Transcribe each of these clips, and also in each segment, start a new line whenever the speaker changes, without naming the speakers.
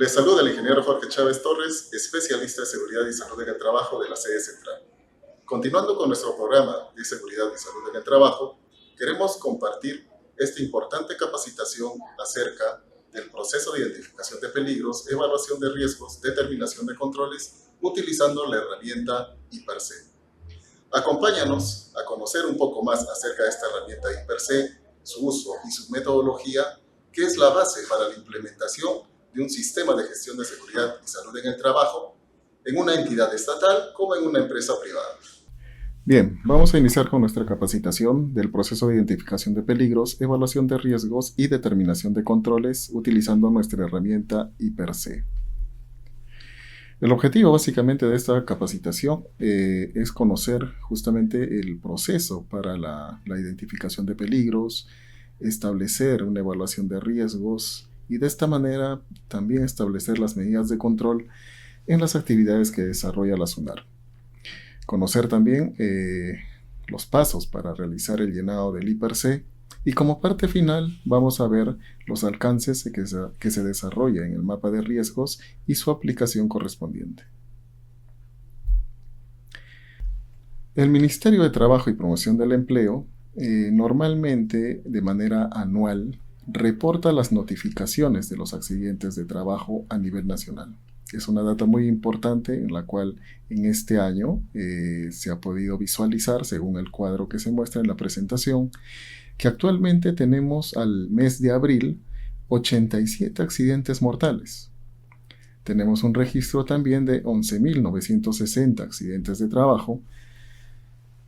Les saluda el ingeniero Jorge Chávez Torres, especialista de seguridad y salud en el trabajo de la sede central. Continuando con nuestro programa de seguridad y salud en el trabajo, queremos compartir esta importante capacitación acerca del proceso de identificación de peligros, evaluación de riesgos, determinación de controles, utilizando la herramienta IPERC. Acompáñanos a conocer un poco más acerca de esta herramienta IPERC, su uso y su metodología, que es la base para la implementación de un sistema de gestión de seguridad y salud en el trabajo en una entidad estatal como en una empresa privada.
Bien, vamos a iniciar con nuestra capacitación del proceso de identificación de peligros, evaluación de riesgos y determinación de controles utilizando nuestra herramienta IPERC. El objetivo básicamente de esta capacitación es conocer justamente el proceso para la identificación de peligros, establecer una evaluación de riesgos y de esta manera también establecer las medidas de control en las actividades que desarrolla la SUNAR. Conocer también los pasos para realizar el llenado del IPERC y como parte final vamos a ver los alcances que se desarrolla en el mapa de riesgos y su aplicación correspondiente. El Ministerio de Trabajo y Promoción del Empleo normalmente de manera anual reporta las notificaciones de los accidentes de trabajo a nivel nacional. Es una data muy importante en la cual en este año se ha podido visualizar, según el cuadro que se muestra en la presentación, que actualmente tenemos al mes de abril 87 accidentes mortales. Tenemos un registro también de 11.960 accidentes de trabajo,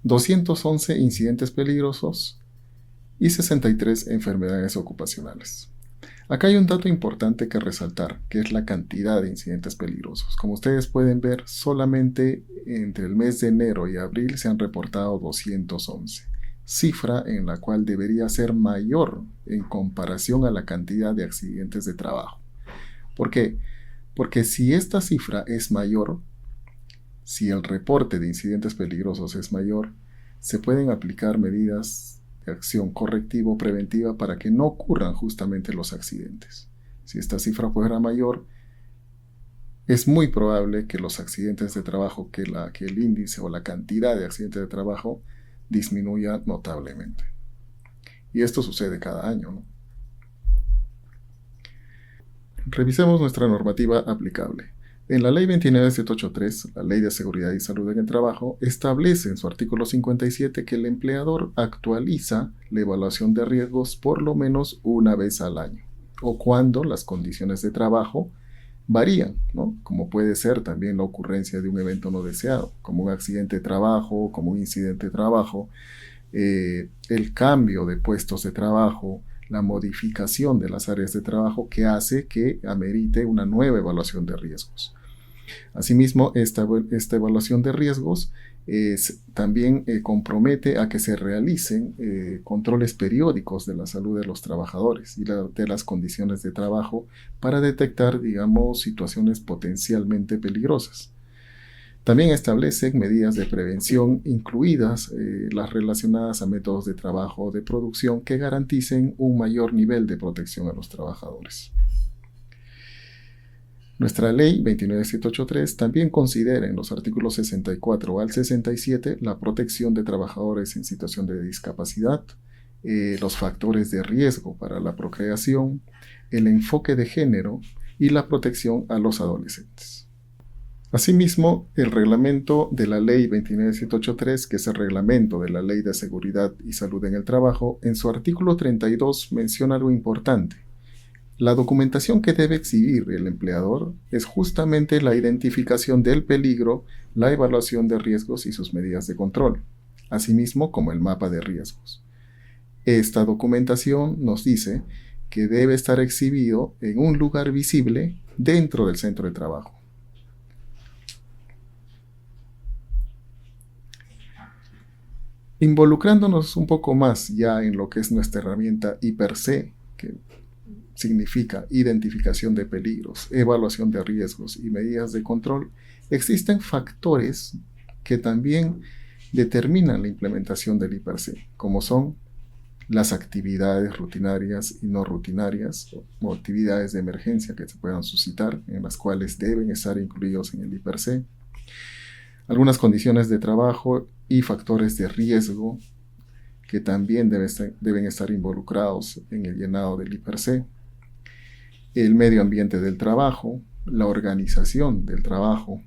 211 incidentes peligrosos y 63 enfermedades ocupacionales. Acá hay un dato importante que resaltar, que es la cantidad de incidentes peligrosos. Como ustedes pueden ver, solamente entre el mes de enero y abril se han reportado 211, cifra en la cual debería ser mayor en comparación a la cantidad de accidentes de trabajo. ¿Por qué? Porque si esta cifra es mayor, si el reporte de incidentes peligrosos es mayor, se pueden aplicar medidas de acción correctivo preventiva para que no ocurran justamente los accidentes. Si esta cifra fuera mayor, es muy probable que los accidentes de trabajo, que el índice o la cantidad de accidentes de trabajo disminuya notablemente. Y esto sucede cada año, ¿no? Revisemos nuestra normativa aplicable. En la Ley 29783, la Ley de Seguridad y Salud en el Trabajo, establece en su artículo 57 que el empleador actualiza la evaluación de riesgos por lo menos una vez al año, o cuando las condiciones de trabajo varían, ¿no? Como puede ser también la ocurrencia de un evento no deseado, como un accidente de trabajo, como un incidente de trabajo, el cambio de puestos de trabajo, la modificación de las áreas de trabajo que hace que amerite una nueva evaluación de riesgos. Asimismo, esta evaluación de riesgos también compromete a que se realicen controles periódicos de la salud de los trabajadores y de las condiciones de trabajo para detectar, digamos, situaciones potencialmente peligrosas. También establecen medidas de prevención, incluidas las relacionadas a métodos de trabajo o de producción que garanticen un mayor nivel de protección a los trabajadores. Nuestra Ley 29783 también considera en los artículos 64 al 67 la protección de trabajadores en situación de discapacidad, los factores de riesgo para la procreación, el enfoque de género y la protección a los adolescentes. Asimismo, el reglamento de la Ley 29783, que es el reglamento de la Ley de Seguridad y Salud en el Trabajo, en su artículo 32 menciona algo importante. La documentación que debe exhibir el empleador es justamente la identificación del peligro, la evaluación de riesgos y sus medidas de control, asimismo como el mapa de riesgos. Esta documentación nos dice que debe estar exhibido en un lugar visible dentro del centro de trabajo. Involucrándonos un poco más ya en lo que es nuestra herramienta IPERC, que significa identificación de peligros, evaluación de riesgos y medidas de control, existen factores que también determinan la implementación del IPERC, como son las actividades rutinarias y no rutinarias o actividades de emergencia que se puedan suscitar, en las cuales deben estar incluidos en el I+C, algunas condiciones de trabajo y factores de riesgo que también deben estar involucrados en el llenado del I+C, el medio ambiente del trabajo, la organización del trabajo,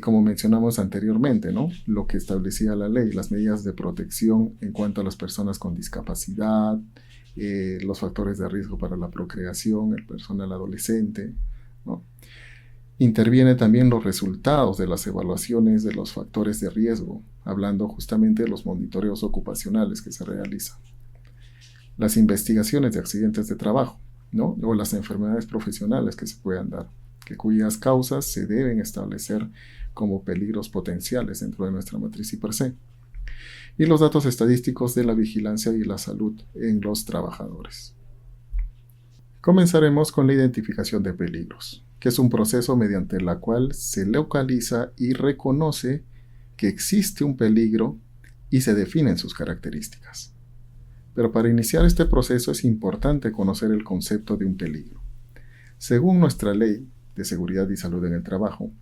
como mencionamos anteriormente, ¿no? Lo que establecía la ley, las medidas de protección en cuanto a las personas con discapacidad, los factores de riesgo para la procreación, el personal adolescente, ¿no? Interviene también los resultados de las evaluaciones de los factores de riesgo, hablando justamente de los monitoreos ocupacionales que se realizan, las investigaciones de accidentes de trabajo, ¿no? O las enfermedades profesionales que se puedan dar, cuyas causas se deben establecer como peligros potenciales dentro de nuestra matriz I+C, y los datos estadísticos de la vigilancia y la salud en los trabajadores. Comenzaremos con la identificación de peligros, que es un proceso mediante el cual se localiza y reconoce que existe un peligro y se definen sus características. Pero para iniciar este proceso es importante conocer el concepto de un peligro. Según nuestra ley de seguridad y salud en el trabajo,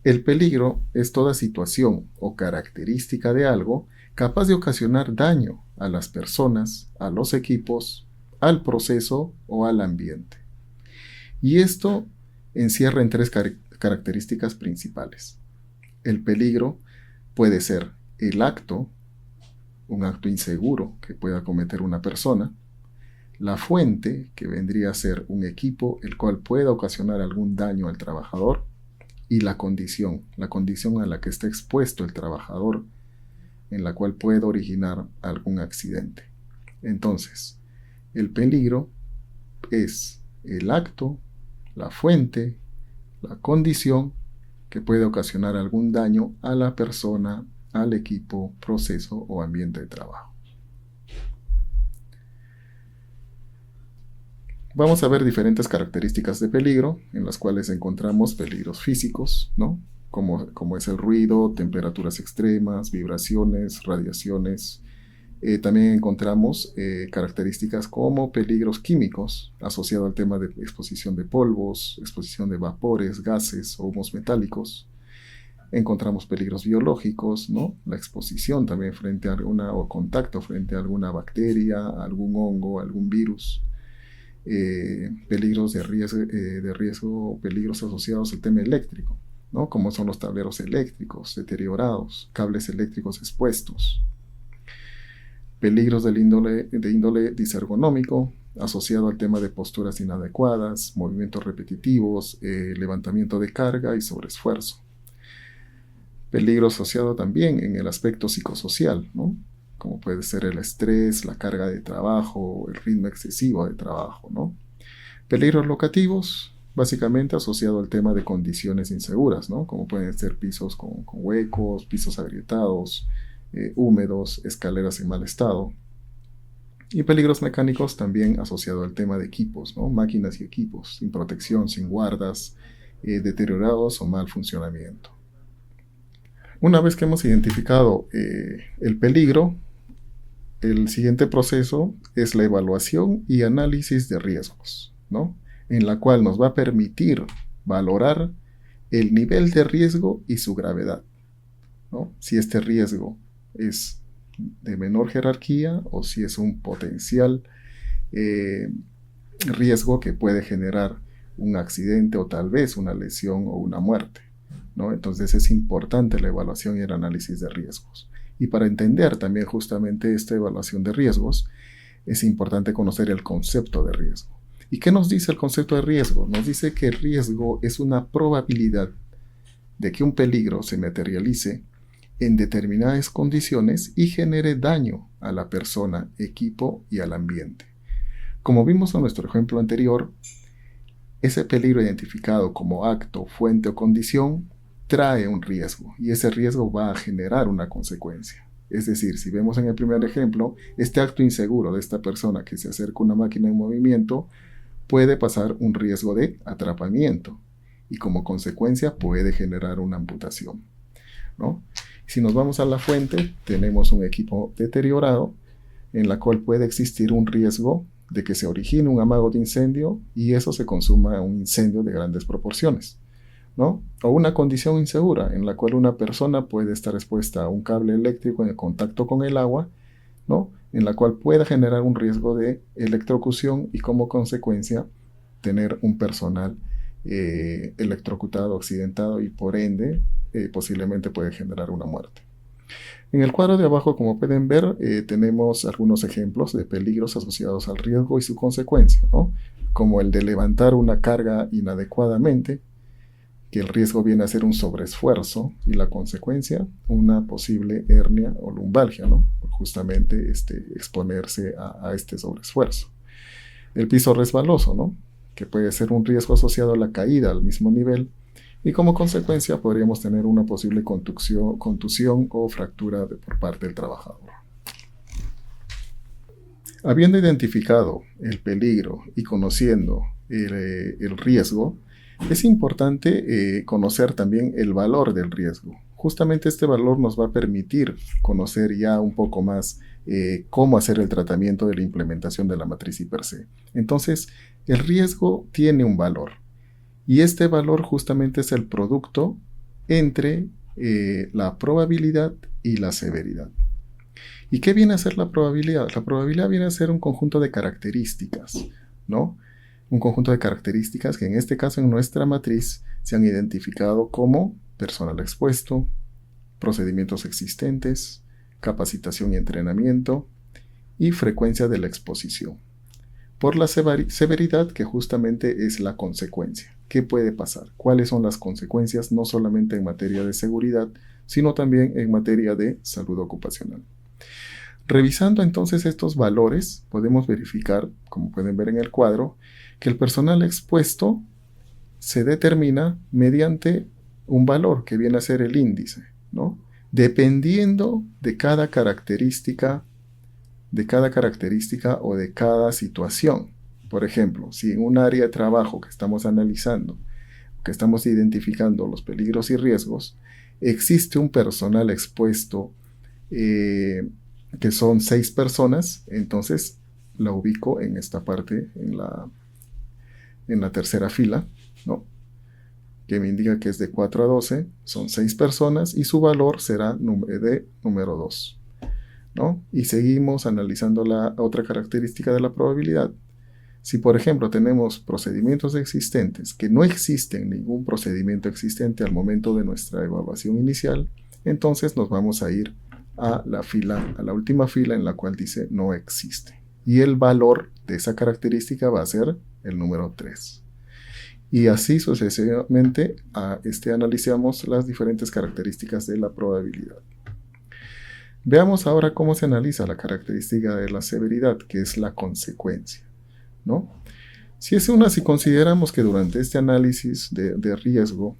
el peligro es toda situación o característica de algo capaz de ocasionar daño a las personas, a los equipos, al proceso o al ambiente. Y esto encierra en tres características principales. El peligro puede ser el acto, un acto inseguro que pueda cometer una persona, la fuente, que vendría a ser un equipo el cual pueda ocasionar algún daño al trabajador, y la condición a la que está expuesto el trabajador, en la cual puede originar algún accidente. Entonces, el peligro es el acto, la fuente, la condición que puede ocasionar algún daño a la persona, al equipo, proceso o ambiente de trabajo. Vamos a ver diferentes características de peligro, en las cuales encontramos peligros físicos, ¿no? Como es el ruido, temperaturas extremas, vibraciones, radiaciones. También encontramos características como peligros químicos, asociados al tema de exposición de polvos, exposición de vapores, gases o humos metálicos. Encontramos peligros biológicos, ¿no? La exposición también frente a o contacto frente a alguna bacteria, algún hongo, algún virus. Peligros de riesgo, peligros asociados al tema eléctrico, ¿no? Como son los tableros eléctricos deteriorados, cables eléctricos expuestos. Peligros de índole disergonómico, asociado al tema de posturas inadecuadas, movimientos repetitivos, levantamiento de carga y sobreesfuerzo. Peligro asociado también en el aspecto psicosocial, ¿no? Como puede ser el estrés, la carga de trabajo, el ritmo excesivo de trabajo, ¿no? Peligros locativos, básicamente asociado al tema de condiciones inseguras, ¿no? Como pueden ser pisos con huecos, pisos agrietados, húmedos, escaleras en mal estado. Y peligros mecánicos también asociado al tema de equipos, ¿no? Máquinas y equipos, sin protección, sin guardas, deteriorados o mal funcionamiento. Una vez que hemos identificado el peligro, el siguiente proceso es la evaluación y análisis de riesgos, ¿no? En la cual nos va a permitir valorar el nivel de riesgo y su gravedad, ¿no? Si este riesgo es de menor jerarquía o si es un potencial riesgo que puede generar un accidente o tal vez una lesión o una muerte, ¿no? Entonces es importante la evaluación y el análisis de riesgos. Y para entender también justamente esta evaluación de riesgos, es importante conocer el concepto de riesgo. ¿Y qué nos dice el concepto de riesgo? Nos dice que el riesgo es una probabilidad de que un peligro se materialice en determinadas condiciones y genere daño a la persona, equipo y al ambiente. Como vimos en nuestro ejemplo anterior, ese peligro identificado como acto, fuente o condición trae un riesgo y ese riesgo va a generar una consecuencia. Es decir, si vemos en el primer ejemplo, este acto inseguro de esta persona que se acerca a una máquina en movimiento puede pasar un riesgo de atrapamiento y como consecuencia puede generar una amputación, ¿no? Si nos vamos a la fuente, tenemos un equipo deteriorado en la cual puede existir un riesgo de que se origine un amago de incendio y eso se consuma en un incendio de grandes proporciones, ¿no? O una condición insegura en la cual una persona puede estar expuesta a un cable eléctrico en contacto con el agua, ¿no? En la cual pueda generar un riesgo de electrocución y como consecuencia tener un personal electrocutado, accidentado y por ende posiblemente puede generar una muerte. En el cuadro de abajo, como pueden ver, tenemos algunos ejemplos de peligros asociados al riesgo y su consecuencia, ¿no? Como el de levantar una carga inadecuadamente, que el riesgo viene a ser un sobreesfuerzo y la consecuencia, una posible hernia o lumbalgia, ¿no? Por justamente exponerse a este sobreesfuerzo. El piso resbaloso, ¿no? Que puede ser un riesgo asociado a la caída al mismo nivel y como consecuencia podríamos tener una posible contusión o fractura por parte del trabajador. Habiendo identificado el peligro y conociendo el riesgo, es importante conocer también el valor del riesgo. Justamente este valor nos va a permitir conocer ya un poco más cómo hacer el tratamiento de la implementación de la matriz I+C. Entonces, el riesgo tiene un valor y este valor justamente es el producto entre la probabilidad y la severidad. ¿Y qué viene a ser la probabilidad? La probabilidad viene a ser un conjunto de características, ¿no? Un conjunto de características que en este caso en nuestra matriz se han identificado como personal expuesto, procedimientos existentes, capacitación y entrenamiento y frecuencia de la exposición. Por la severidad, que justamente es la consecuencia. ¿Qué puede pasar? ¿Cuáles son las consecuencias no solamente en materia de seguridad, sino también en materia de salud ocupacional? Revisando entonces estos valores, podemos verificar, como pueden ver en el cuadro, que el personal expuesto se determina mediante un valor que viene a ser el índice, ¿no? Dependiendo de cada característica o de cada situación. Por ejemplo, si en un área de trabajo que estamos analizando, que estamos identificando los peligros y riesgos, existe un personal expuesto que son 6 personas, entonces la ubico en esta parte, en la tercera fila, ¿no? Que me indica que es de 4 a 12, son 6 personas y su valor será de número 2. ¿No? Y seguimos analizando la otra característica de la probabilidad. Si, por ejemplo, tenemos procedimientos existentes, que no existen ningún procedimiento existente al momento de nuestra evaluación inicial, entonces nos vamos a ir a la última fila en la cual dice no existe. Y el valor de esa característica va a ser el número 3. Y así sucesivamente analizamos las diferentes características de la probabilidad. Veamos ahora cómo se analiza la característica de la severidad, que es la consecuencia, ¿no? Si consideramos que durante este análisis de riesgo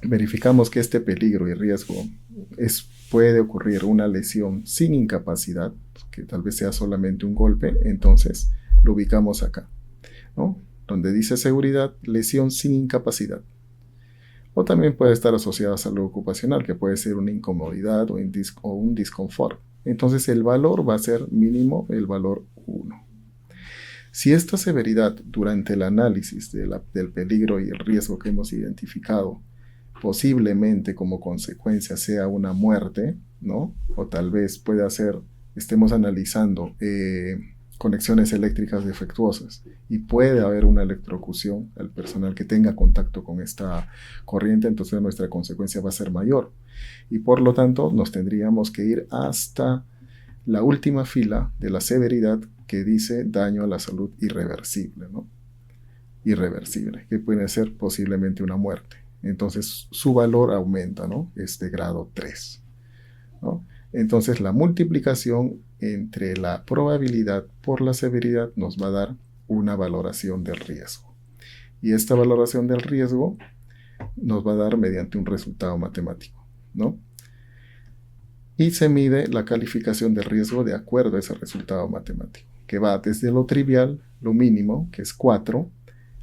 verificamos que este peligro y riesgo puede ocurrir una lesión sin incapacidad, que tal vez sea solamente un golpe, entonces lo ubicamos acá, ¿no? Donde dice seguridad, lesión sin incapacidad. O también puede estar asociada a salud ocupacional, que puede ser una incomodidad o un disconfort. Entonces el valor va a ser mínimo el valor 1. Si esta severidad durante el análisis del peligro y el riesgo que hemos identificado posiblemente como consecuencia sea una muerte, ¿no? O tal vez estemos analizando conexiones eléctricas defectuosas y puede haber una electrocución al personal que tenga contacto con esta corriente, entonces nuestra consecuencia va a ser mayor y por lo tanto nos tendríamos que ir hasta la última fila de la severidad que dice daño a la salud irreversible, ¿no? Irreversible, que puede ser posiblemente una muerte. Entonces su valor aumenta, ¿no? Es de grado 3, ¿no? Entonces la multiplicación entre la probabilidad por la severidad nos va a dar una valoración del riesgo. Y esta valoración del riesgo nos va a dar mediante un resultado matemático, ¿no? Y se mide la calificación de riesgo de acuerdo a ese resultado matemático, que va desde lo trivial, lo mínimo, que es 4,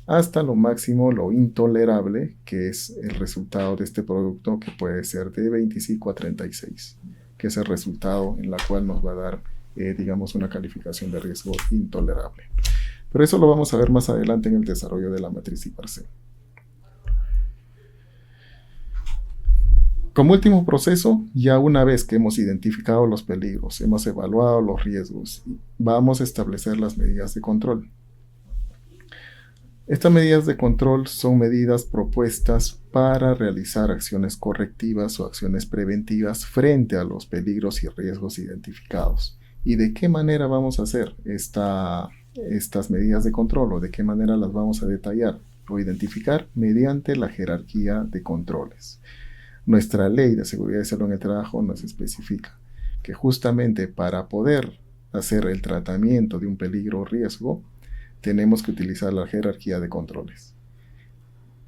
hasta lo máximo, lo intolerable, que es el resultado de este producto, que puede ser de 25 a 36, que es el resultado en la cual nos va a dar digamos, una calificación de riesgo intolerable. Pero eso lo vamos a ver más adelante en el desarrollo de la matriz IPARCE. Como último proceso, ya una vez que hemos identificado los peligros, hemos evaluado los riesgos, vamos a establecer las medidas de control. Estas medidas de control son medidas propuestas para realizar acciones correctivas o acciones preventivas frente a los peligros y riesgos identificados. ¿Y de qué manera vamos a hacer estas medidas de control o de qué manera las vamos a detallar o identificar? Mediante la jerarquía de controles. Nuestra ley de seguridad y salud en el trabajo nos especifica que justamente para poder hacer el tratamiento de un peligro o riesgo, tenemos que utilizar la jerarquía de controles.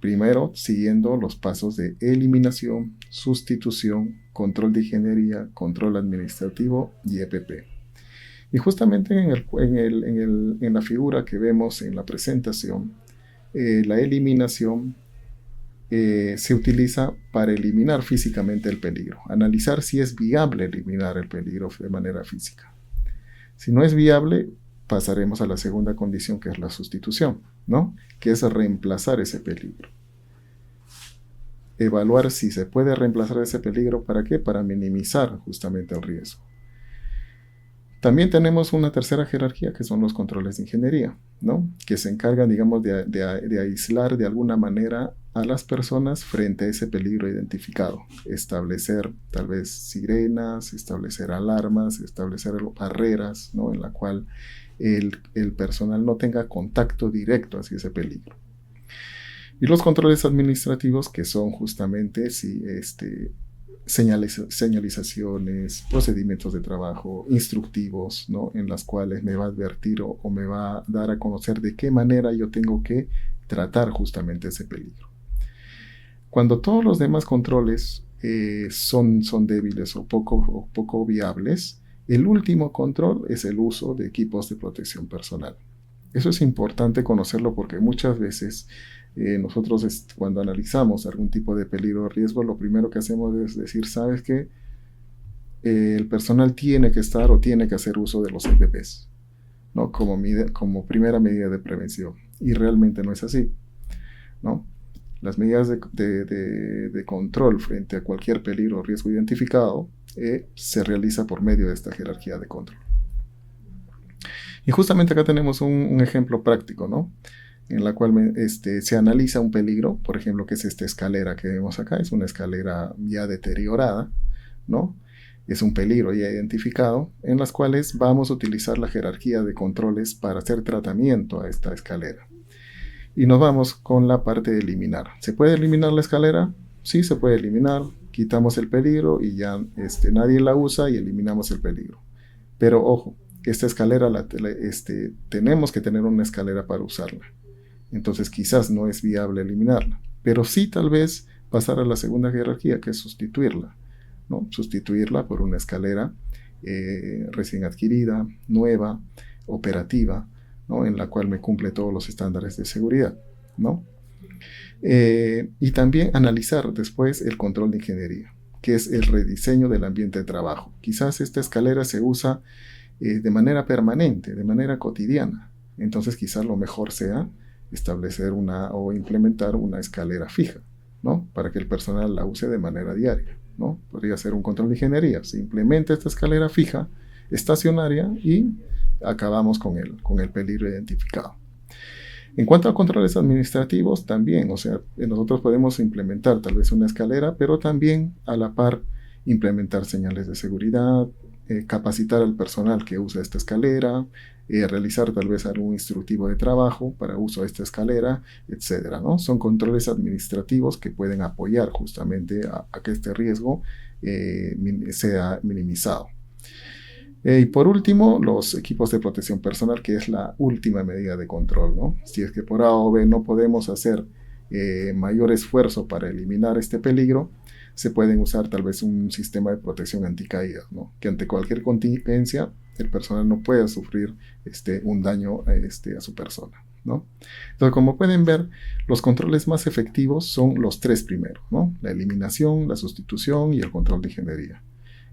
Primero, siguiendo los pasos de eliminación, sustitución, control de ingeniería, control administrativo y EPP. Y justamente en la figura que vemos en la presentación, la eliminación se utiliza para eliminar físicamente el peligro, analizar si es viable eliminar el peligro de manera física. Si no es viable, pasaremos a la segunda condición, que es la sustitución, ¿no? Que es reemplazar ese peligro. Evaluar si se puede reemplazar ese peligro, ¿para qué? Para minimizar justamente el riesgo. También tenemos una tercera jerarquía, que son los controles de ingeniería, ¿no? Que se encargan, digamos, de aislar de alguna manera a las personas frente a ese peligro identificado. Establecer tal vez sirenas, establecer alarmas, establecer barreras, ¿no? En la cual el personal no tenga contacto directo hacia ese peligro. Y los controles administrativos, que son justamente señalizaciones, procedimientos de trabajo, instructivos, ¿no? En las cuales me va a advertir o me va a dar a conocer de qué manera yo tengo que tratar justamente ese peligro. Cuando todos los demás controles son débiles o poco viables, el último control es el uso de equipos de protección personal. Eso es importante conocerlo porque muchas veces nosotros cuando analizamos algún tipo de peligro o riesgo, lo primero que hacemos es decir, ¿sabes qué? El personal tiene que estar o tiene que hacer uso de los EPPs, ¿no? Como primera medida de prevención. Y realmente no es así, ¿no? Las medidas de control frente a cualquier peligro o riesgo identificado se realiza por medio de esta jerarquía de control. Y justamente acá tenemos un ejemplo práctico, ¿no? En la cual se analiza un peligro, por ejemplo, que es esta escalera que vemos acá, es una escalera ya deteriorada, ¿no? Es un peligro ya identificado, en las cuales vamos a utilizar la jerarquía de controles para hacer tratamiento a esta escalera. Y nos vamos con la parte de eliminar. ¿Se puede eliminar la escalera? Sí, se puede eliminar. Quitamos el peligro y ya nadie la usa y eliminamos el peligro. Pero ojo, esta escalera tenemos que tener una escalera para usarla. Entonces quizás no es viable eliminarla. Pero sí tal vez pasar a la segunda jerarquía, que es sustituirla, ¿no? Sustituirla por una escalera recién adquirida, nueva, operativa, ¿no? En la cual me cumple todos los estándares de seguridad, ¿no? Y también analizar después el control de ingeniería, que es el rediseño del ambiente de trabajo. Quizás esta escalera se usa de manera permanente, de manera cotidiana. Entonces quizás lo mejor sea establecer o implementar una escalera fija, ¿no? Para que el personal la use de manera diaria, ¿no? Podría ser un control de ingeniería. Se implementa esta escalera fija, estacionaria, y acabamos con el peligro identificado. En cuanto a controles administrativos, también, o sea, nosotros podemos implementar tal vez una escalera, pero también a la par implementar señales de seguridad, capacitar al personal que usa esta escalera, realizar tal vez algún instructivo de trabajo para uso de esta escalera, etcétera, ¿no? Son controles administrativos que pueden apoyar justamente a que este riesgo sea minimizado. Y por último, los equipos de protección personal, que es la última medida de control, ¿no? Si es que por A o B no podemos hacer mayor esfuerzo para eliminar este peligro, se pueden usar tal vez un sistema de protección anticaída, ¿no? Que ante cualquier contingencia el personal no pueda sufrir un daño a su persona, ¿no? Entonces, como pueden ver, los controles más efectivos son los tres primeros, ¿no? La eliminación, la sustitución y el control de ingeniería.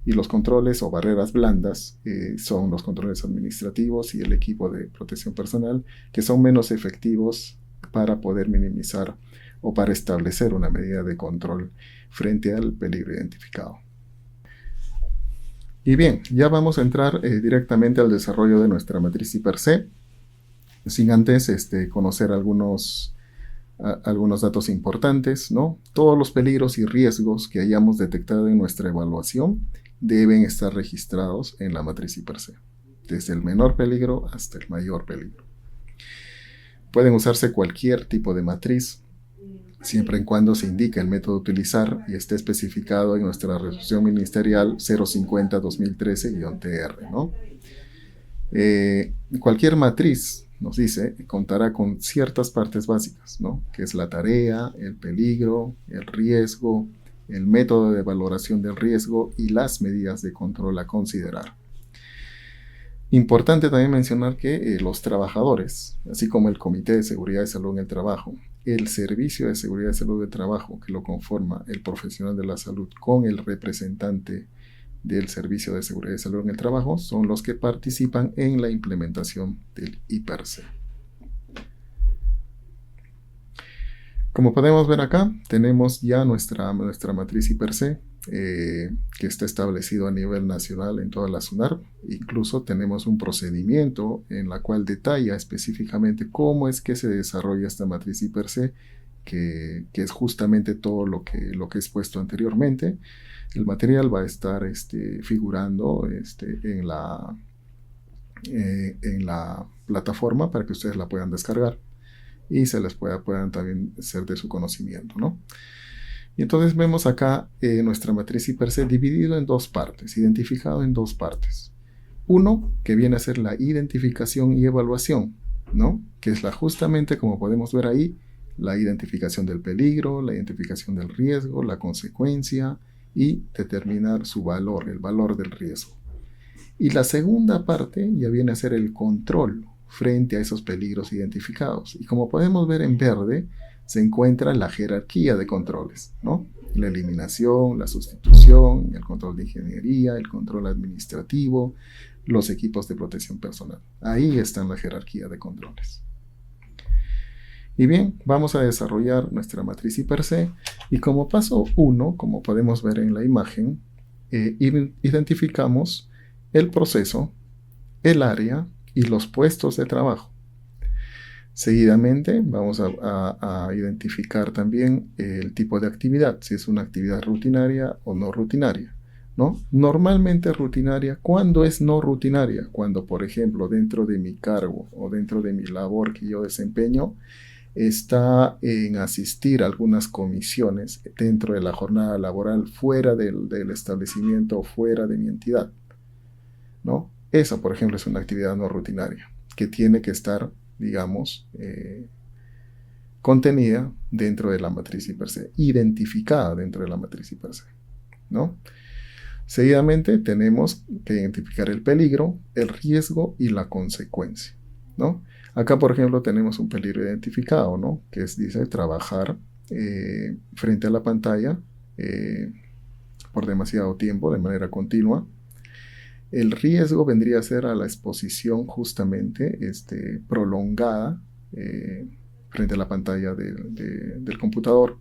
Y los controles o barreras blandas son los controles administrativos y el equipo de protección personal, que son menos efectivos para poder minimizar o para establecer una medida de control frente al peligro identificado. Y bien, ya vamos a entrar directamente al desarrollo de nuestra matriz IPER-C, sin antes conocer algunos datos importantes, ¿no? Todos los peligros y riesgos que hayamos detectado en nuestra evaluación deben estar registrados en la matriz IPER-C, desde el menor peligro hasta el mayor peligro. Pueden usarse cualquier tipo de matriz, siempre y cuando se indique el método a utilizar y esté especificado en nuestra resolución ministerial 050-2013-TR, ¿no? Cualquier matriz, nos dice, contará con ciertas partes básicas, ¿no? Que es la tarea, el peligro, el riesgo, el método de valoración del riesgo y las medidas de control a considerar. Importante también mencionar que los trabajadores, así como el Comité de Seguridad y Salud en el Trabajo, el Servicio de Seguridad y Salud del Trabajo, que lo conforma el profesional de la salud con el representante del Servicio de Seguridad y Salud en el Trabajo, son los que participan en la implementación del IPER-C. Como podemos ver acá, tenemos ya nuestra matriz IPER-C, que está establecido a nivel nacional en toda la SUNARP. Incluso tenemos un procedimiento en la cual detalla específicamente cómo es que se desarrolla esta matriz IPER-C, que es justamente todo lo que he expuesto anteriormente. El material va a estar figurando en la plataforma para que ustedes la puedan descargar y se les puedan también ser de su conocimiento, ¿no? Y entonces vemos acá nuestra matriz IPER-C dividido en dos partes, identificado en dos partes. Uno, que viene a ser la identificación y evaluación, ¿no? Que es justamente, como podemos ver ahí, la identificación del peligro, la identificación del riesgo, la consecuencia y determinar su valor, el valor del riesgo. Y la segunda parte ya viene a ser el control frente a esos peligros identificados. Y como podemos ver en verde, se encuentra la jerarquía de controles, ¿no? La eliminación, la sustitución, el control de ingeniería, el control administrativo, los equipos de protección personal. Ahí está la jerarquía de controles. Y bien, vamos a desarrollar nuestra matriz IPER-C y como paso 1, como podemos ver en la imagen, identificamos el proceso, el área y los puestos de trabajo. Seguidamente vamos a identificar también el tipo de actividad, si es una actividad rutinaria o no rutinaria, ¿no? Normalmente rutinaria. ¿Cuándo es no rutinaria? Cuando, por ejemplo, dentro de mi cargo o dentro de mi labor que yo desempeño, está en asistir a algunas comisiones dentro de la jornada laboral fuera del establecimiento o fuera de mi entidad, ¿no? Esa, por ejemplo, es una actividad no rutinaria que tiene que estar, digamos, contenida dentro de la matriz IPER-C, identificada dentro de la matriz IPER-C, ¿no? Seguidamente tenemos que identificar el peligro, el riesgo y la consecuencia, ¿no? Acá, por ejemplo, tenemos un peligro identificado, ¿no? Que dice trabajar frente a la pantalla por demasiado tiempo, de manera continua. El riesgo vendría a ser a la exposición justamente prolongada frente a la pantalla del computador.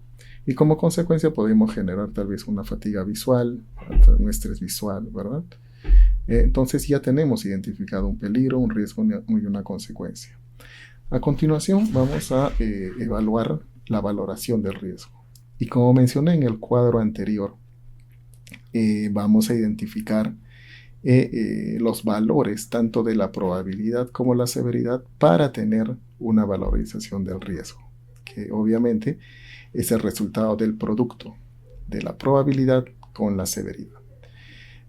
Y como consecuencia podemos generar tal vez una fatiga visual, un estrés visual, ¿verdad? Entonces ya tenemos identificado un peligro, un riesgo y una consecuencia. A continuación vamos a evaluar la valoración del riesgo. Y como mencioné en el cuadro anterior, vamos a identificar los valores tanto de la probabilidad como la severidad para tener una valorización del riesgo, que obviamente es el resultado del producto de la probabilidad con la severidad.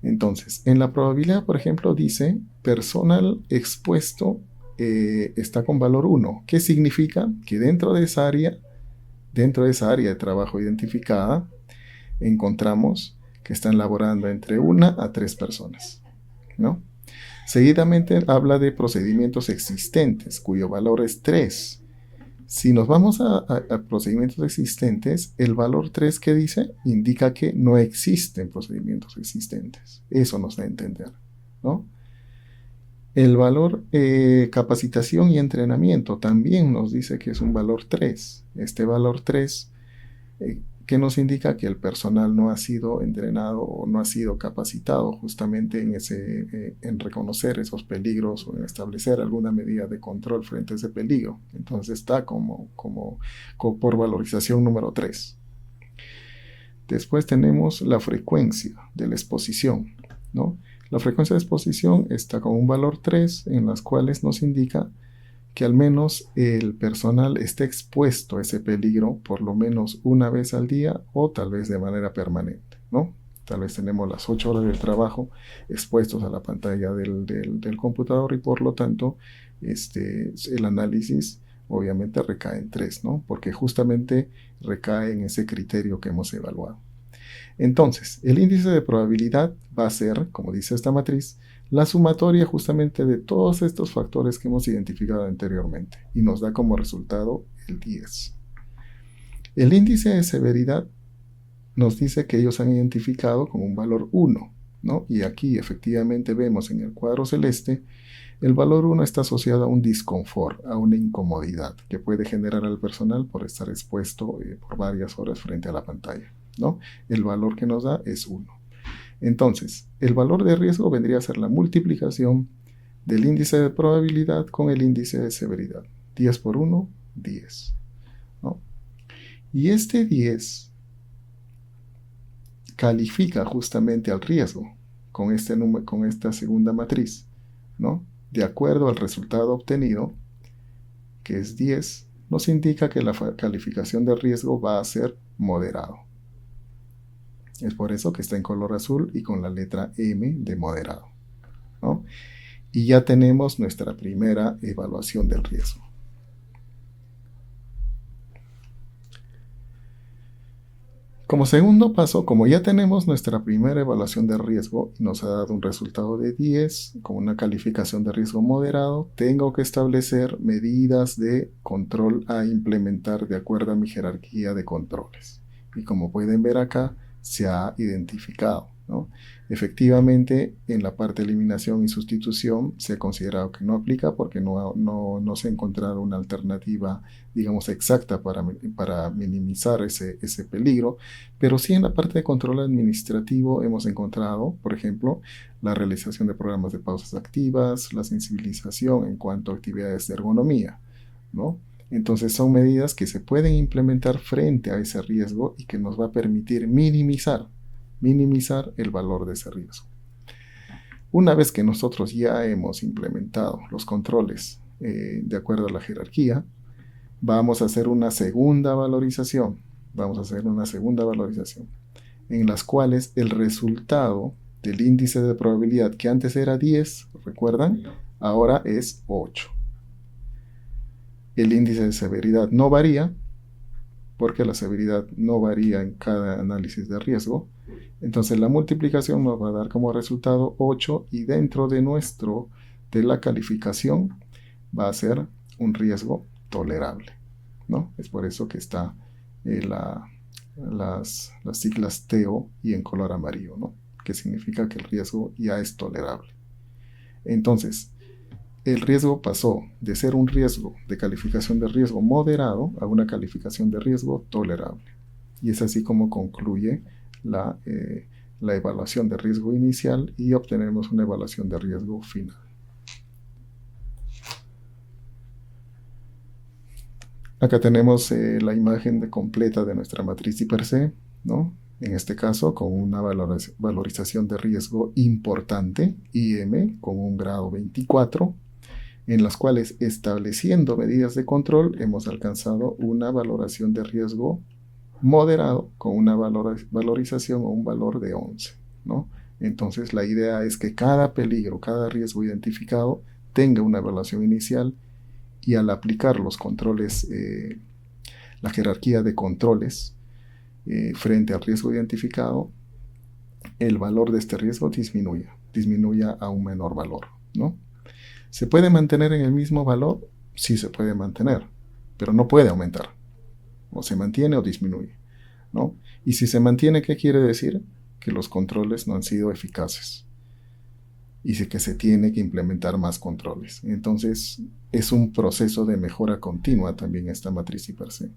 Entonces, en la probabilidad, por ejemplo, dice personal expuesto está con valor 1. ¿Qué significa? Que dentro de esa área de trabajo identificada, encontramos que están laborando entre 1 a 3 personas, ¿no? Seguidamente habla de procedimientos existentes, cuyo valor es 3. Si nos vamos a procedimientos existentes, el valor 3 que dice indica que no existen procedimientos existentes. Eso nos da a entender, ¿no? El valor capacitación y entrenamiento también nos dice que es un valor 3. Este valor 3 que nos indica que el personal no ha sido entrenado o no ha sido capacitado justamente en reconocer esos peligros o en establecer alguna medida de control frente a ese peligro. Entonces está como por valorización número 3. Después tenemos la frecuencia de la exposición, ¿no? La frecuencia de exposición está con un valor 3, en las cuales nos indica que al menos el personal esté expuesto a ese peligro por lo menos una vez al día o tal vez de manera permanente, ¿no? Tal vez tenemos las 8 horas de trabajo expuestos a la pantalla del computador y por lo tanto el análisis obviamente recae en 3, ¿no? Porque justamente recae en ese criterio que hemos evaluado. Entonces, el índice de probabilidad va a ser, como dice esta matriz, la sumatoria justamente de todos estos factores que hemos identificado anteriormente y nos da como resultado el 10. El índice de severidad nos dice que ellos han identificado como un valor 1, ¿no? Y aquí efectivamente vemos en el cuadro celeste, el valor 1 está asociado a un disconfort, a una incomodidad que puede generar al personal por estar expuesto por varias horas frente a la pantalla, ¿no? El valor que nos da es 1. Entonces, el valor de riesgo vendría a ser la multiplicación del índice de probabilidad con el índice de severidad. 10 por 1, 10, ¿no? Y este 10 califica justamente al riesgo con esta segunda matriz, ¿no? De acuerdo al resultado obtenido, que es 10, nos indica que la calificación de riesgo va a ser moderado. Es por eso que está en color azul y con la letra M de moderado, ¿no? Y ya tenemos nuestra primera evaluación del riesgo. Como segundo paso, como ya tenemos nuestra primera evaluación de riesgo y nos ha dado un resultado de 10 con una calificación de riesgo moderado, tengo que establecer medidas de control a implementar de acuerdo a mi jerarquía de controles. Y como pueden ver acá, se ha identificado, ¿no? Efectivamente, en la parte de eliminación y sustitución se ha considerado que no aplica porque no se ha encontrado una alternativa, digamos, exacta para minimizar ese peligro, pero sí en la parte de control administrativo hemos encontrado, por ejemplo, la realización de programas de pausas activas, la sensibilización en cuanto a actividades de ergonomía, ¿no? Entonces son medidas que se pueden implementar frente a ese riesgo y que nos va a permitir minimizar el valor de ese riesgo. Una vez que nosotros ya hemos implementado los controles de acuerdo a la jerarquía, vamos a hacer una segunda valorización. En las cuales el resultado del índice de probabilidad que antes era 10, ¿recuerdan? Ahora es 8. El índice de severidad no varía, porque la severidad no varía en cada análisis de riesgo. Entonces la multiplicación nos va a dar como resultado 8 y dentro de la calificación va a ser un riesgo tolerable, ¿no? Es por eso que está las siglas TO y en color amarillo, ¿no? Que significa que el riesgo ya es tolerable. Entonces, el riesgo pasó de ser un riesgo de calificación de riesgo moderado a una calificación de riesgo tolerable. Y es así como concluye la evaluación de riesgo inicial y obtenemos una evaluación de riesgo final. Acá tenemos la imagen completa de nuestra matriz I per C, ¿no? En este caso con una valorización de riesgo importante, IM, con un grado 24, en las cuales estableciendo medidas de control hemos alcanzado una valoración de riesgo moderado con una valorización o un valor de 11, ¿no? Entonces la idea es que cada peligro, cada riesgo identificado tenga una evaluación inicial y al aplicar los controles, la jerarquía de controles frente al riesgo identificado, el valor de este riesgo disminuya a un menor valor, ¿no? ¿Se puede mantener en el mismo valor? Sí se puede mantener, pero no puede aumentar. O se mantiene o disminuye, ¿no? Y si se mantiene, ¿qué quiere decir? Que los controles no han sido eficaces y que se tiene que implementar más controles. Entonces, es un proceso de mejora continua también esta matriz I+C.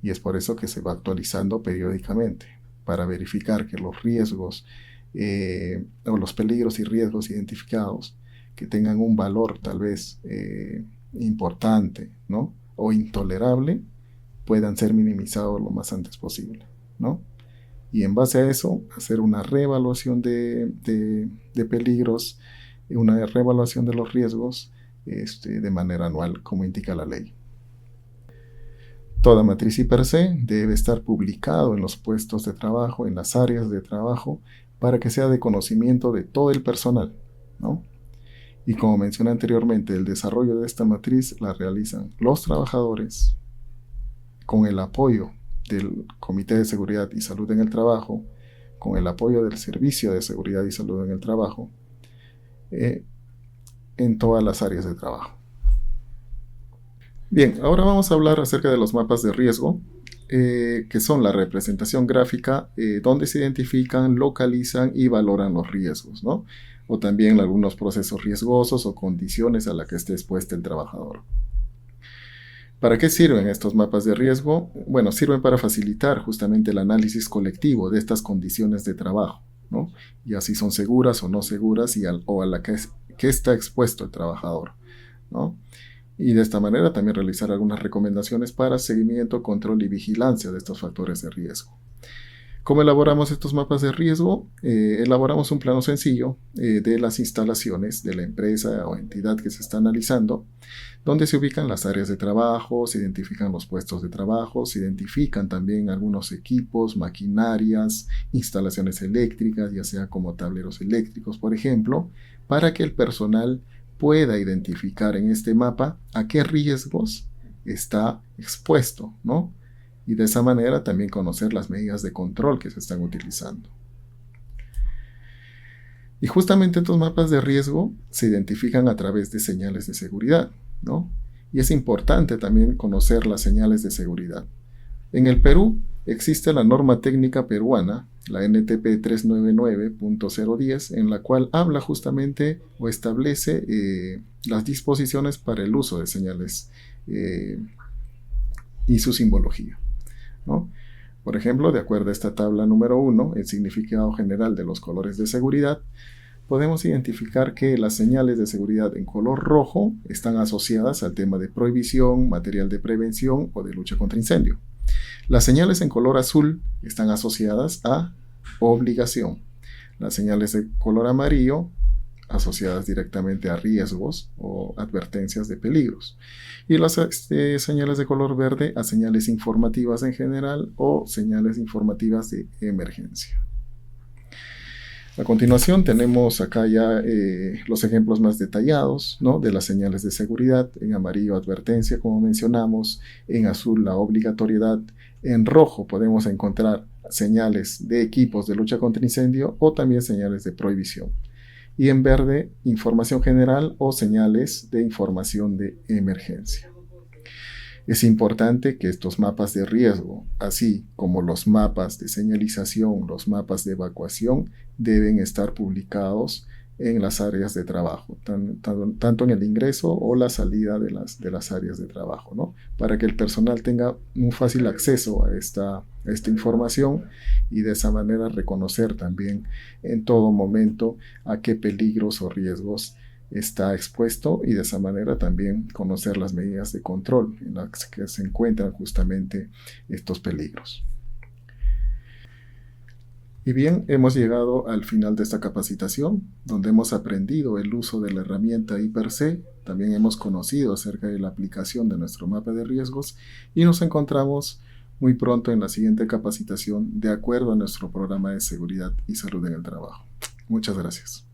Y es por eso que se va actualizando periódicamente, para verificar que los riesgos o los peligros y riesgos identificados que tengan un valor tal vez importante, ¿no? O intolerable, puedan ser minimizados lo más antes posible, ¿no? Y en base a eso, hacer una reevaluación de peligros, una reevaluación de los riesgos de manera anual, como indica la ley. Toda matriz I+C debe estar publicado en los puestos de trabajo, en las áreas de trabajo, para que sea de conocimiento de todo el personal, ¿no? Y como mencioné anteriormente, el desarrollo de esta matriz la realizan los trabajadores con el apoyo del Comité de Seguridad y Salud en el Trabajo, con el apoyo del Servicio de Seguridad y Salud en el Trabajo, en todas las áreas de trabajo. Bien, ahora vamos a hablar acerca de los mapas de riesgo, que son la representación gráfica donde se identifican, localizan y valoran los riesgos, ¿no? O también algunos procesos riesgosos o condiciones a las que esté expuesto el trabajador. ¿Para qué sirven estos mapas de riesgo? Bueno, sirven para facilitar justamente el análisis colectivo de estas condiciones de trabajo, ¿no? Y así son seguras o no seguras o a la que está expuesto el trabajador, ¿no? Y de esta manera también realizar algunas recomendaciones para seguimiento, control y vigilancia de estos factores de riesgo. ¿Cómo elaboramos estos mapas de riesgo? Elaboramos un plano sencillo de las instalaciones de la empresa o entidad que se está analizando, donde se ubican las áreas de trabajo, se identifican los puestos de trabajo, se identifican también algunos equipos, maquinarias, instalaciones eléctricas, ya sea como tableros eléctricos, por ejemplo, para que el personal pueda identificar en este mapa a qué riesgos está expuesto, ¿no? Y de esa manera también conocer las medidas de control que se están utilizando. Y justamente estos mapas de riesgo se identifican a través de señales de seguridad, ¿no? Y es importante también conocer las señales de seguridad. En el Perú existe la norma técnica peruana, la NTP 399.010, en la cual habla justamente o establece las disposiciones para el uso de señales y su simbología, ¿no? Por ejemplo, de acuerdo a esta tabla número 1, el significado general de los colores de seguridad, podemos identificar que las señales de seguridad en color rojo están asociadas al tema de prohibición, material de prevención o de lucha contra incendio. Las señales en color azul están asociadas a obligación. Las señales de color amarillo asociadas directamente a riesgos o advertencias de peligros. Y las señales de color verde a señales informativas en general o señales informativas de emergencia. A continuación tenemos acá ya los ejemplos más detallados, ¿no? De las señales de seguridad. En amarillo, advertencia, como mencionamos. En azul, la obligatoriedad. En rojo podemos encontrar señales de equipos de lucha contra incendio o también señales de prohibición. Y en verde, información general o señales de información de emergencia. Es importante que estos mapas de riesgo, así como los mapas de señalización, los mapas de evacuación, deben estar publicados en las áreas de trabajo, tanto en el ingreso o la salida de las áreas de trabajo, ¿no? Para que el personal tenga un fácil acceso a esta información y de esa manera reconocer también en todo momento a qué peligros o riesgos está expuesto y de esa manera también conocer las medidas de control en las que se encuentran justamente estos peligros. Y bien, hemos llegado al final de esta capacitación, donde hemos aprendido el uso de la herramienta I+C, también hemos conocido acerca de la aplicación de nuestro mapa de riesgos y nos encontramos muy pronto en la siguiente capacitación de acuerdo a nuestro programa de seguridad y salud en el trabajo. Muchas gracias.